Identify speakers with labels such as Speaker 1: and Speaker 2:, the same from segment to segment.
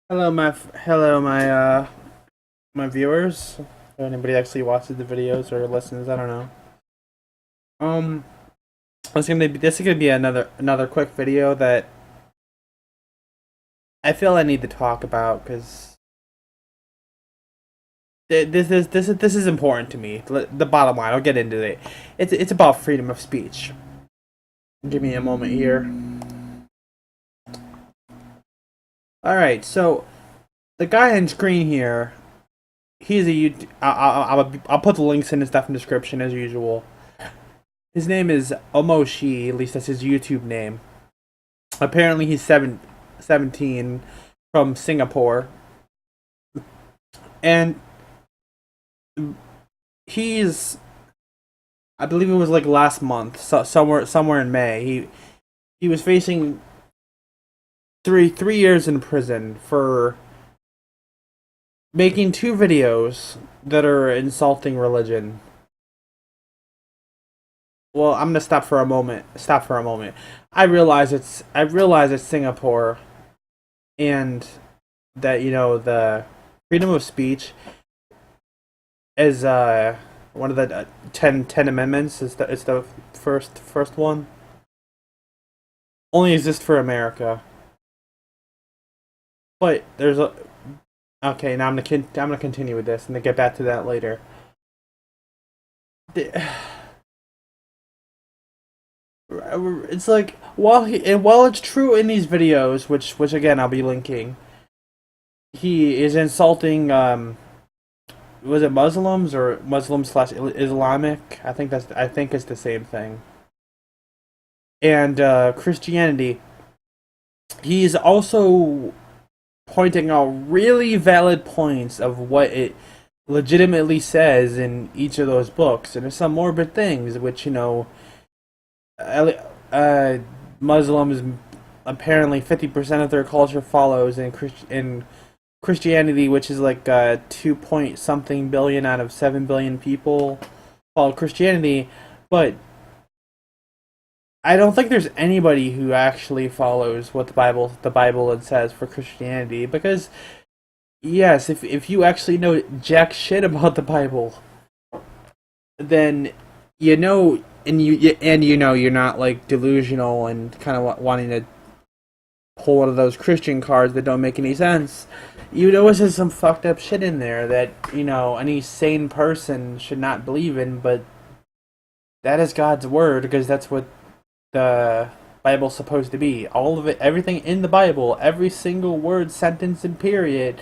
Speaker 1: Hello, my viewers. If anybody actually watches the videos or listens, I don't know. Um, this is gonna be another quick video that I feel I need to talk about because this is important to me. The bottom line, I'll get into it. It's about freedom of speech. Give me a moment here. All right, so the guy on screen here, he's I'll put the links in the stuff in the description as usual. His name is Amos Yee, at least that's his YouTube name. Apparently he's 17 from Singapore. And he's I believe it was like last month, somewhere in May. He was facing three years in prison for making two videos that are insulting religion. Well, I'm gonna stop for a moment. Stop for a moment. I realize it's Singapore, and that the freedom of speech is one of the ten amendments. Is the first one. Only exists for America. But there's a okay. Now I'm gonna continue with this and then get back to that later. It's like while it's true in these videos, which again I'll be linking, he is insulting was it Muslims or Muslim slash Islamic? I think it's the same thing. And Christianity. He's also pointing out really valid points of what it legitimately says in each of those books, and there's some morbid things which uh, uh, Muslims apparently 50% of their culture follows in Christianity, which is like 2 point something billion out of 7 billion people follow Christianity, but I don't think there's anybody who actually follows what the Bible it says for Christianity, because yes, if you actually know jack shit about the Bible, then you're not like delusional and kind of wanting to pull one of those Christian cards that don't make any sense. You know, there's some fucked up shit in there that any sane person should not believe in, but that is God's word because that's what the Bible's supposed to be. All of it, everything in the Bible, every single word, sentence, and period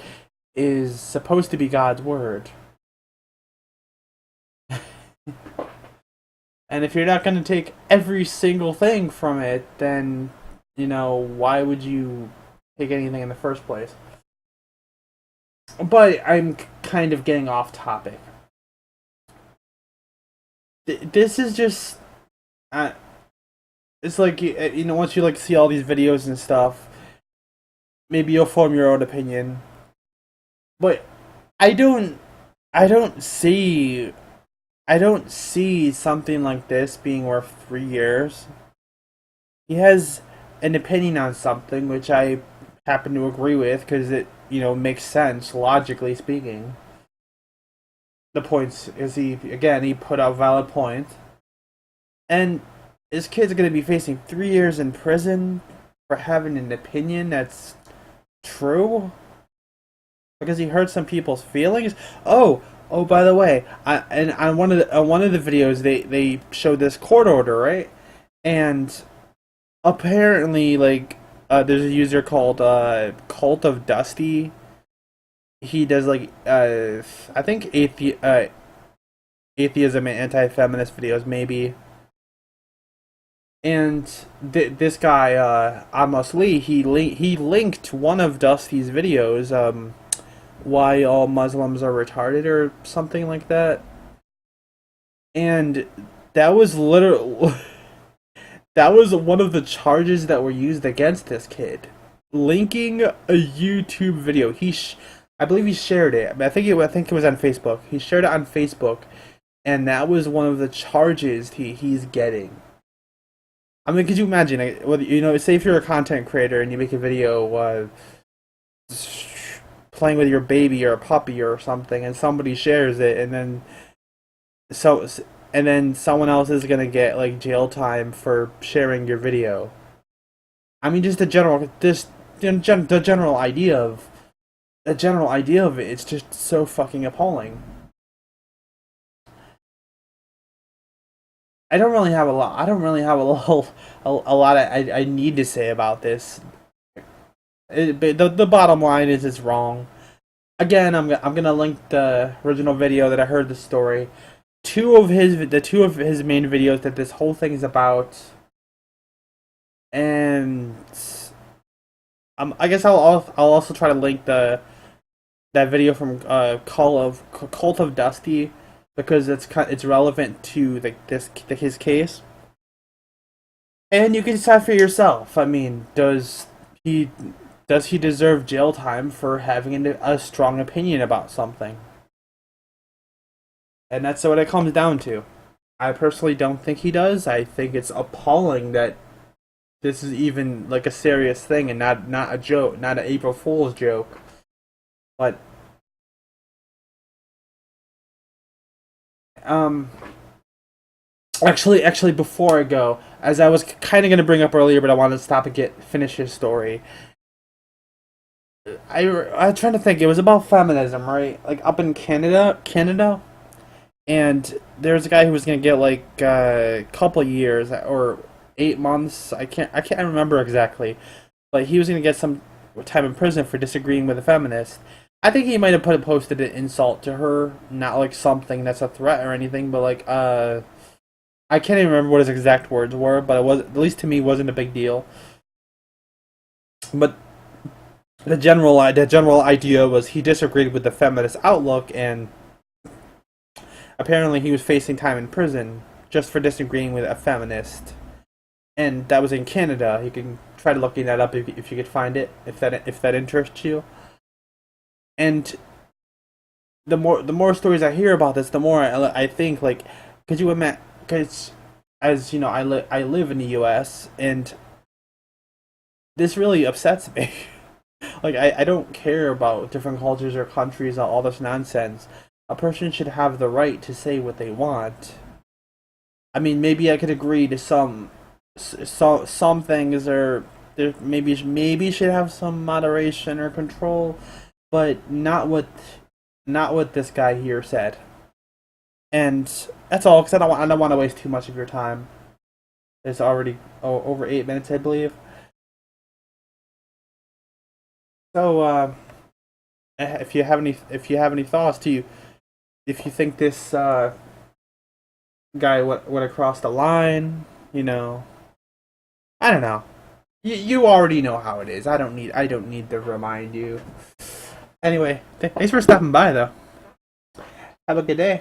Speaker 1: is supposed to be God's word. And if you're not going to take every single thing from it, then, why would you take anything in the first place? But I'm kind of getting off topic. This is just. Uh, it's like, once you like see all these videos and stuff, maybe you'll form your own opinion. But I don't. I don't see. I don't see something like this being worth 3 years. He has an opinion on something which I happen to agree with because it makes sense logically speaking. The points is he put out valid points, and his kid's going to be facing 3 years in prison for having an opinion that's true because he hurt some people's feelings. Oh, by the way, and on one of the videos they showed this court order, right? And apparently, like, there's a user called CultOfDusty. He does like I think atheism and anti-feminist videos maybe. And this guy Amos Lee, he linked one of Dusty's videos, why all Muslims are retarded or something like that. And that was literally that was one of the charges that were used against this kid. Linking a YouTube video. I believe he shared it. I think it was on Facebook. He shared it on Facebook, and that was one of the charges he's getting. I mean, could you imagine? Whether say if you're a content creator and you make a video playing with your baby or a puppy or something, and somebody shares it, and then someone else is gonna get like jail time for sharing your video. I mean, just the general idea of it. It's just so fucking appalling. I don't really have a lot. I don't really have a lot I need to say about this. The bottom line is it's wrong. Again, I'm gonna link the original video that I heard the story. Two of his main videos that this whole thing is about, and I guess I'll also try to link that video from Cult of Dusty, because it's relevant to his case, and you can decide for yourself. I mean, does he deserve jail time for having a strong opinion about something? And that's what it comes down to. I personally don't think he does. I think it's appalling that this is even like a serious thing and not a joke, not an April Fool's joke. But actually, before I go, as I was kind of going to bring up earlier, but I wanted to stop and finish his story. I'm trying to think. It was about feminism, right? Like up in Canada. And there's a guy who was gonna get like a couple years or 8 months. I can't remember exactly, but he was gonna get some time in prison for disagreeing with a feminist. I think he might have posted an insult to her, not like something that's a threat or anything, but like I can't even remember what his exact words were, but it was, at least to me, wasn't a big deal. But the general idea was he disagreed with the feminist outlook, and apparently he was facing time in prison just for disagreeing with a feminist. And that was in Canada. You can try looking that up if you could find it, if that interests you. And the more stories I hear about this, the more I think, like, because as you know, I live in the U.S. and this really upsets me. Like, I don't care about different cultures or countries and all this nonsense. A person should have the right to say what they want. I mean, maybe I could agree to some things, or there maybe should have some moderation or control, but not what this guy here said. And that's all, because I don't want to waste too much of your time. It's already over 8 minutes, I believe. So, if you have any thoughts, if you think this guy went across the line, I don't know. You already know how it is. I don't need to remind you. Anyway, thanks for stopping by, though. Have a good day.